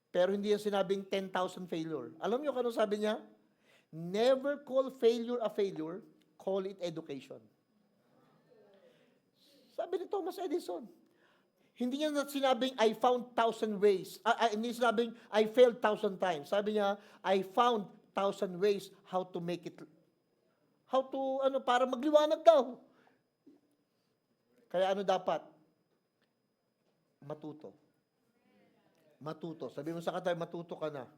Pero hindi yan sinabing 10,000 failure. Alam niyo kung ano sabi niya? Never call failure a failure, call it education. Sabi ni Thomas Edison. Hindi niya sinabing, I found 1,000 ways. Hindi sinabing, I failed 1,000 times. Sabi niya, I found 1,000 ways how to make it, para magliwanag daw. Kaya ano dapat? Matuto. Matuto. Sabi mo sa katabi, matuto ka na.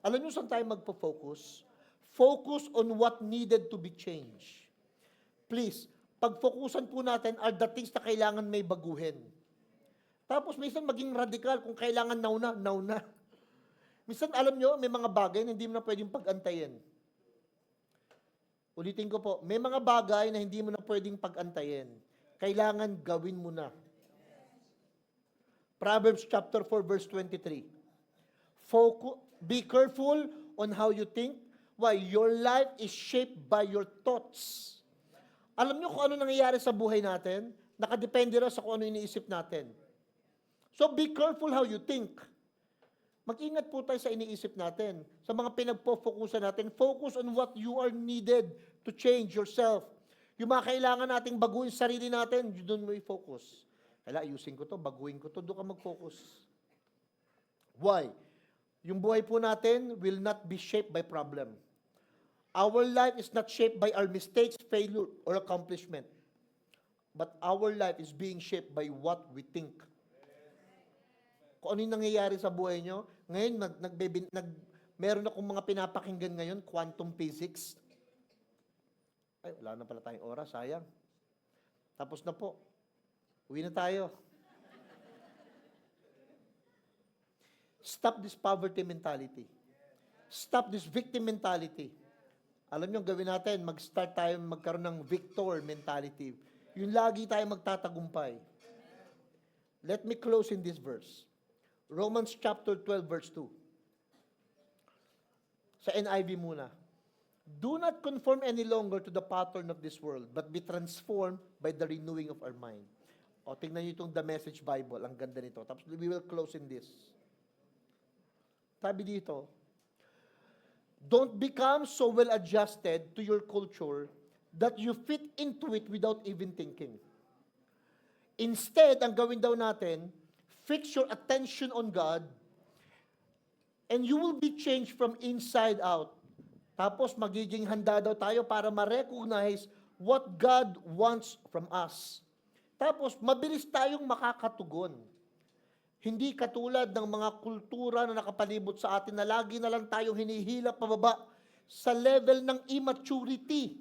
Alam niyo saan tayo magpo-focus? Focus on what needed to be changed. Please, pag-focusan po natin are the things na kailangan may baguhin. Tapos minsan maging radikal kung kailangan now na. Minsan alam nyo, may mga bagay na hindi mo na pwedeng pag-antayin. Ulitin ko po, may mga bagay na hindi mo na pwedeng pag-antayin. Kailangan gawin mo na. Proverbs chapter 4 verse 23. Be careful on how you think. Why? Your life is shaped by your thoughts. Alam niyo kung ano nangyayari sa buhay natin? Nakadepende rin sa kung ano iniisip natin. So be careful how you think. Mag-ingat po tayo sa iniisip natin. Sa mga pinagpo-focusan natin, focus on what you are needed to change yourself. Yung mga kailangan nating baguhin sa sarili natin, doon mo i-focus. Kaya ayusin ko to, baguhin ko to, doon ka mag-focus. Why? Yung buhay po natin will not be shaped by problem. Our life is not shaped by our mistakes, failure, or accomplishment. But our life is being shaped by what we think. Kung ano yung nangyayari sa buhay nyo, ngayon, meron akong mga pinapakinggan ngayon, quantum physics. Ay, wala na pala tayong oras, sayang. Tapos na po. Uwi na tayo. Stop this poverty mentality. Stop this victim mentality. Alam nyo, gawin natin, mag-start tayo magkaroon ng victor mentality. Yung lagi tayo magtatagumpay. Let me close in this verse. Romans chapter 12 verse 2. Sa NIV muna. Do not conform any longer to the pattern of this world, but be transformed by the renewing of our mind. O, tingnan nyo itong The Message Bible. Ang ganda nito. Tapos we will close in this. Sabi dito, don't become so well adjusted to your culture that you fit into it without even thinking. Instead, ang gawin daw natin, fix your attention on God and you will be changed from inside out. Tapos magiging handa daw tayo para ma-recognize what God wants from us. Tapos mabilis tayong makakatugon. Hindi katulad ng mga kultura na nakapalibot sa atin na lagi na lang tayong hinihila pababa sa level ng immaturity.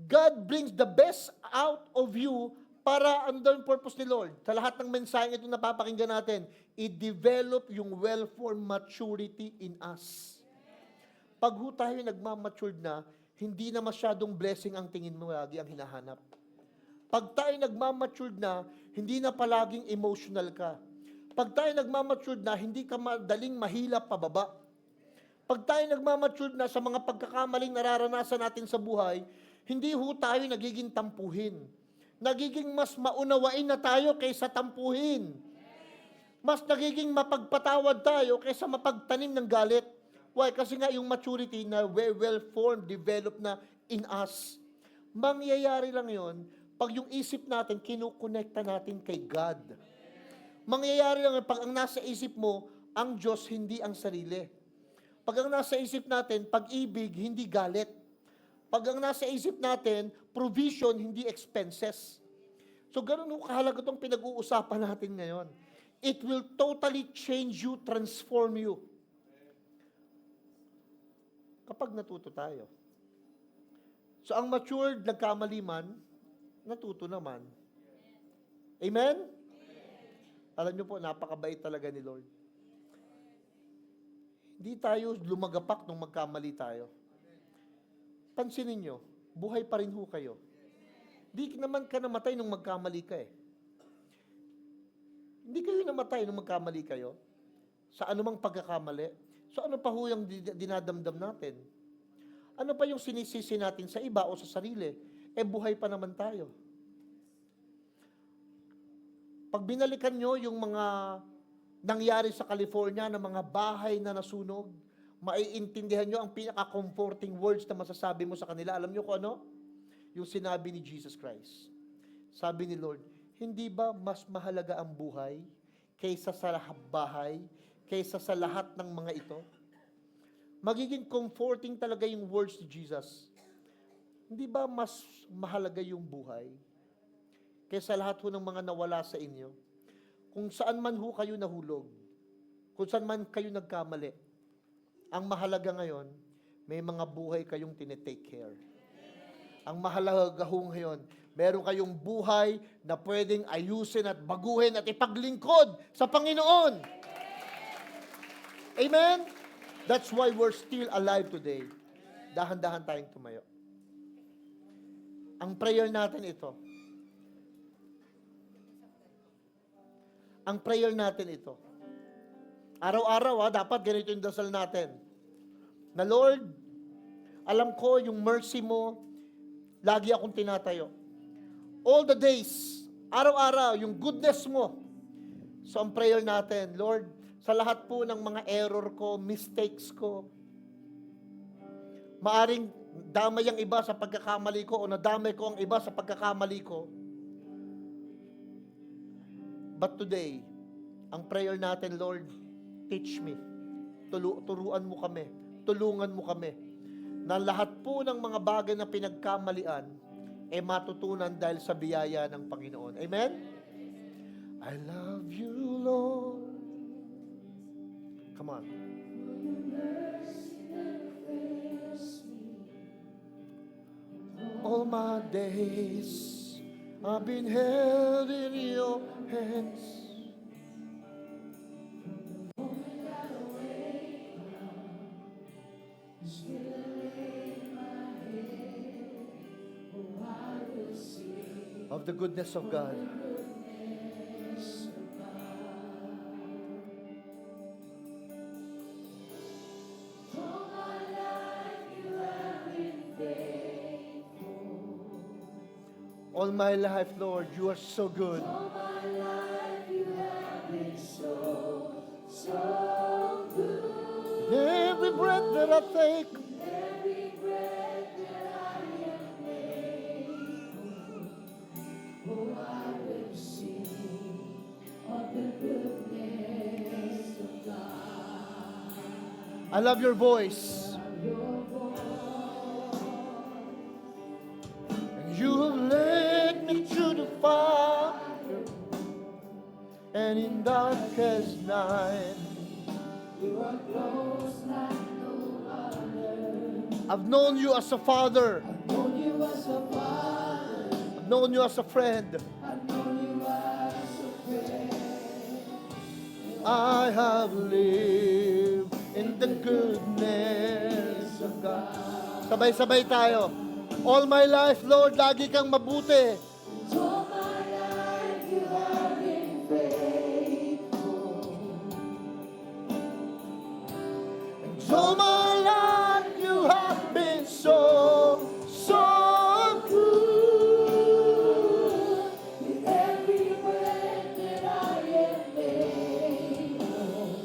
God brings the best out of you para ano daw yung purpose ni Lord? Sa lahat ng mensahe ito napapakinggan natin, i-develop yung well-formed maturity in us. Pag ho tayo nagmamatured na, hindi na masyadong blessing ang tingin mo lagi ang hinahanap. Pag tayo nagmamatured na, hindi na palaging emotional ka. Pag tayo nagmamatured na, hindi ka madaling mahila pababa. Pag tayo nagmamatured na sa mga pagkakamaling nararanasan natin sa buhay, hindi ho tayo nagiging tampuhin. Nagiging mas maunawain na tayo kaysa tampuhin. Mas nagiging mapagpatawad tayo kaysa mapagtanim ng galit. Why? Kasi nga yung maturity na well-formed, developed na in us. Mangyayari lang yon pag yung isip natin, kinukonekta natin kay God. Mangyayari lang pag ang nasa isip mo, ang Diyos, hindi ang sarili. Pag ang nasa isip natin, pag-ibig, hindi galit. Pag ang nasa isip natin, provision, hindi expenses. So, ganun kahalaga itong pinag-uusapan natin ngayon. It will totally change you, transform you. Kapag natuto tayo. So, ang matured, nagkamali man, natuto naman. Amen? Alam niyo po, napakabait talaga ni Lord. Hindi tayo lumagapak nung magkamali tayo. Pansinin niyo, buhay pa rin ho kayo. Di naman ka namatay nung magkamali ka eh. Hindi kayo namatay nung magkamali kayo. Sa anumang pagkakamali. So ano pa ho yung dinadamdam natin? Ano pa yung sinisisi natin sa iba o sa sarili? Buhay pa naman tayo. Pag binalikan nyo yung mga nangyari sa California na mga bahay na nasunog, maiintindihan nyo ang pinaka-comforting words na masasabi mo sa kanila. Alam nyo kung ano? Yung sinabi ni Jesus Christ. Sabi ni Lord, hindi ba mas mahalaga ang buhay kaysa sa bahay, kaysa sa lahat ng mga ito? Magiging comforting talaga yung words ni Jesus. Hindi ba mas mahalaga yung buhay kaysa lahat ho ng mga nawala sa inyo? Kung saan man ho kayo nahulog, kung saan man kayo nagkamali, ang mahalaga ngayon, may mga buhay kayong tinetake care. Ang mahalaga ho ngayon, meron kayong buhay na pwedeng ayusin at baguhin at ipaglingkod sa Panginoon. Amen? That's why we're still alive today. Dahan-dahan tayong tumayo. Ang prayer natin ito. Ang prayer natin ito. Araw-araw, dapat ganito yung dasal natin. Na Lord, alam ko yung mercy mo, lagi akong tinatayo. All the days, araw-araw, yung goodness mo. So ang prayer natin, Lord, sa lahat po ng mga error ko, mistakes ko, maaring damay ang iba sa pagkakamali ko o nadamay ko ang iba sa pagkakamali ko. But today, ang prayer natin, Lord, teach me. Turuan mo kami. Tulungan mo kami. Na lahat po ng mga bagay na pinagkamalian, matutunan dahil sa biyaya ng Panginoon. Amen? I love you, Lord. Come on. All my days, I've been held in your hands. Of the goodness of God. All my life, Lord, you are so good. All my life you have been so good. Every breath that I take, Every breath that I am able, oh, I will sing of the goodness of God. I love your voice. And you have led me through the fire, and in darkest night, You are close like no other. I've known you as a father. I've known you as a father. I've known you as a friend. I've known you as a friend. I have lived in the goodness of God. Sabay-sabay tayo. All my life, Lord, lagi kang mabuti. All my life you have been faithful. All my life, you have been so good. With every breath that I am able,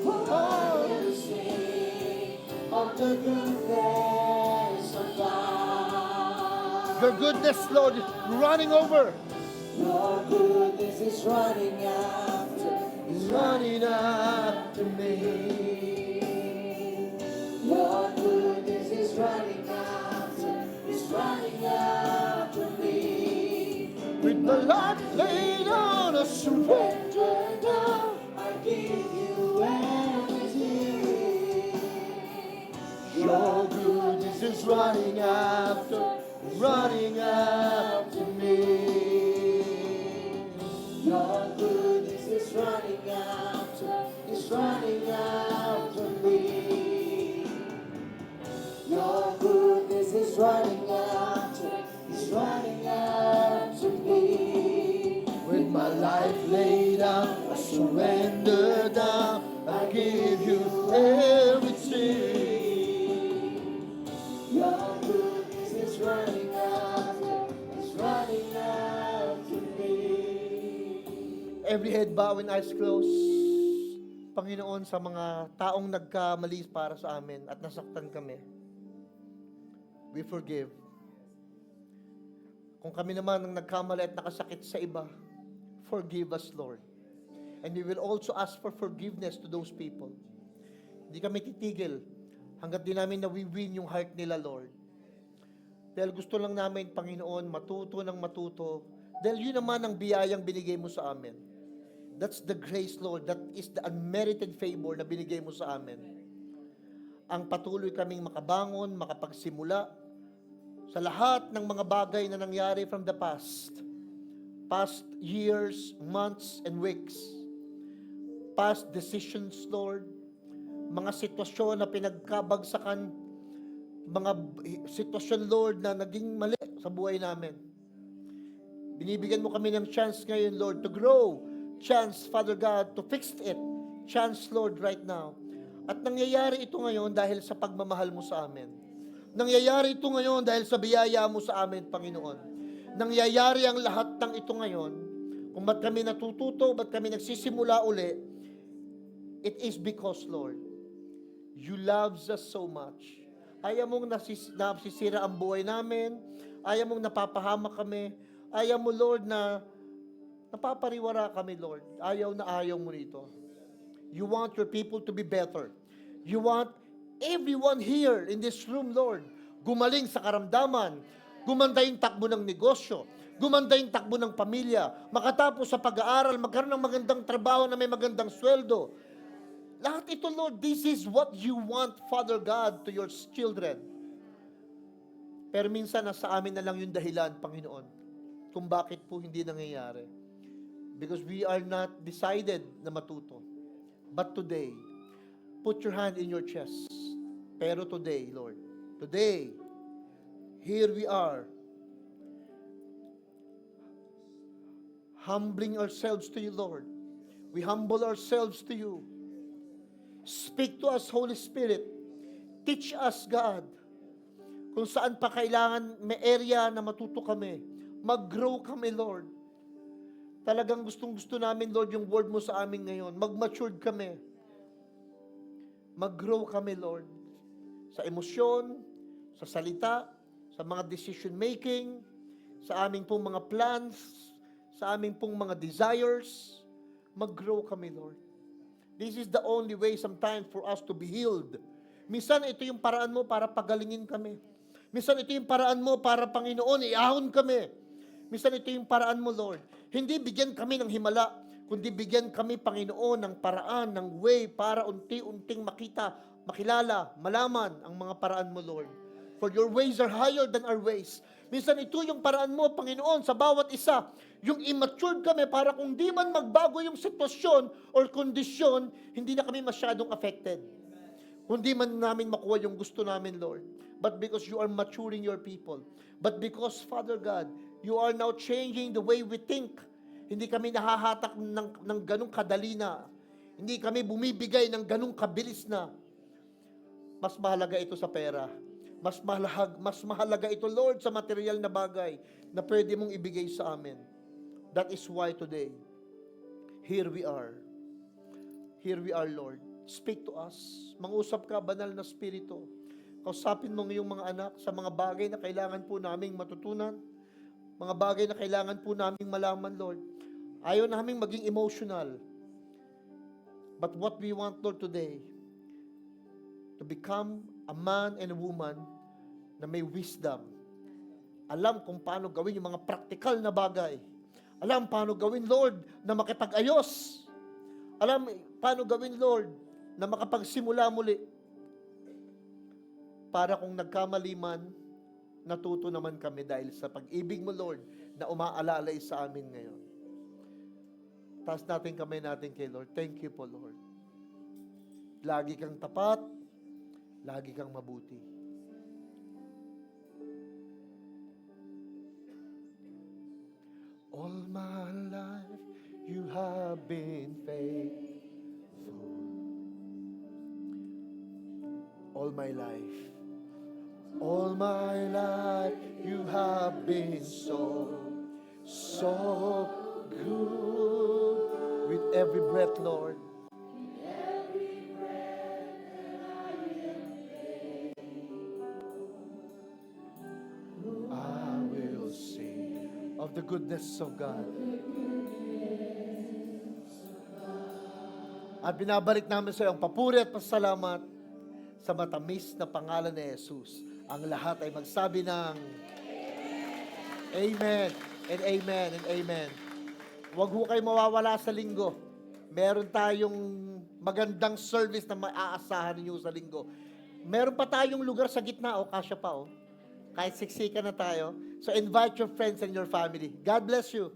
oh, I will sing of the goodness of God. Your goodness, Lord, is running over. Your goodness is running after, Is running after me. your goodness is running after, is running after me. With my life laid on a surrender. Surrender now, I give you everything. Your goodness is running after me. Your goodness is running after, is running after me. Your goodness is running after, is running after me. With my life laid out, I surrender down, I give you everything. Your goodness is running out to me. Every head bow and eyes closed. Panginoon, sa mga taong nagkamali para sa amin at nasaktan kami, we forgive. Kung kami naman ang nagkamali at nakasakit sa iba, forgive us, Lord. And we will also ask for forgiveness to those people. Hindi kami titigil hanggat di namin nawi-win yung heart nila, Lord. Dahil gusto lang namin, Panginoon, matuto ng matuto. Dahil yun naman ang biyayang binigay mo sa amin. That's the grace, Lord. That is the unmerited favor na binigay mo sa amin. Ang patuloy kaming makabangon, makapagsimula sa lahat ng mga bagay na nangyari from the past years, months, and weeks. Past decisions, Lord. Mga sitwasyon na pinagkabagsakan, mga sitwasyon, Lord, na naging mali sa buhay namin. Binibigyan mo kami ng chance ngayon, Lord, to grow. Chance, Father God, to fix it. Chance, Lord, right now. At nangyayari ito ngayon dahil sa pagmamahal mo sa amin. Nangyayari ito ngayon dahil sa biyaya mo sa amin, Panginoon. Nangyayari ang lahat ng ito ngayon. Kung ba't kami natututo, ba't kami nagsisimula uli, it is because, Lord, you love us so much. Ayaw mong nasisira ang buhay namin. Ayaw mong napapahama kami. Ayaw mo, Lord, na napapariwara kami, Lord. Ayaw na ayaw mo nito. You want your people to be better. You want everyone here in this room, Lord, gumaling sa karamdaman, gumanda yung takbo ng negosyo, gumanda yung takbo ng pamilya, makatapos sa pag-aaral, magkaroon ng magandang trabaho na may magandang sweldo. Lahat ito, Lord, this is what you want, Father God, to your children. Pero minsan, nasa amin na lang yung dahilan, Panginoon, kung bakit po hindi nangyayari. Because we are not decided na matuto. But today, put your hand in your chest. Pero today, Lord, today, here we are, humbling ourselves to you, Lord. We humble ourselves to you. Speak to us, Holy Spirit. Teach us, God, kung saan pa kailangan may area na matuto kami. Mag-grow kami, Lord. Talagang gustong-gusto namin, Lord, yung word mo sa amin ngayon. Mag-matured kami. Mag-grow kami, Lord. Sa emosyon, sa salita, sa mga decision making, sa aming pong mga plans, sa aming pong mga desires. Mag-grow kami, Lord. This is the only way sometimes for us to be healed. Minsan ito yung paraan mo para pagalingin kami. Minsan ito yung paraan mo para, Panginoon, iahon kami. Minsan ito yung paraan mo, Lord. Hindi bigyan kami ng himala, kundi bigyan kami, Panginoon, ng paraan, ng way para unti-unting makita, makilala, malaman ang mga paraan mo, Lord. For your ways are higher than our ways. Minsan ito yung paraan mo, Panginoon, sa bawat isa. Yung immature kami para kung di man magbago yung sitwasyon or kondisyon, hindi na kami masyadong affected. Hindi man namin makuha yung gusto namin, Lord. But because you are maturing your people. But because, Father God, you are now changing the way we think. Hindi kami nahahatak ng ganong kadali na. Hindi kami bumibigay ng ganong kabilis na. Mas mahalaga ito sa pera. Mas mahalaga ito, Lord, sa material na bagay na pwede mong ibigay sa amin. That is why today, here we are. Here we are, Lord. Speak to us. Mangusap ka, banal na Espiritu. Kausapin mo ngayong mga anak sa mga bagay na kailangan po naming matutunan. Mga bagay na kailangan po naming malaman, Lord. Ayaw naming maging emotional. But what we want, Lord, today, to become a man and a woman na may wisdom. Alam kung paano gawin yung mga practical na bagay. Alam paano gawin, Lord, na makipag-ayos. Alam paano gawin, Lord, na makapagsimula muli. Para kung nagkamali man, natuto naman kami dahil sa pag-ibig mo, Lord, na umaalalay sa amin ngayon. Taas natin kamay natin kay Lord. Thank you po, Lord. Lagi kang tapat, lagi kang mabuti. All my life, you have been faithful. all my life. All my life you have been so, so good. With every breath, Lord. I will sing of the goodness of God. At binabalik namin sa iyo ang papuri at pasalamat sa matamis na pangalan ni Jesus. Ang lahat ay magsabi ng Amen and Amen and Amen. Huwag ho kayo mawawala sa linggo. Meron tayong magandang service na maaasahan ninyo sa linggo. Meron pa tayong lugar sa gitna, kasya pa, kahit siksikan na tayo. So invite your friends and your family. God bless you.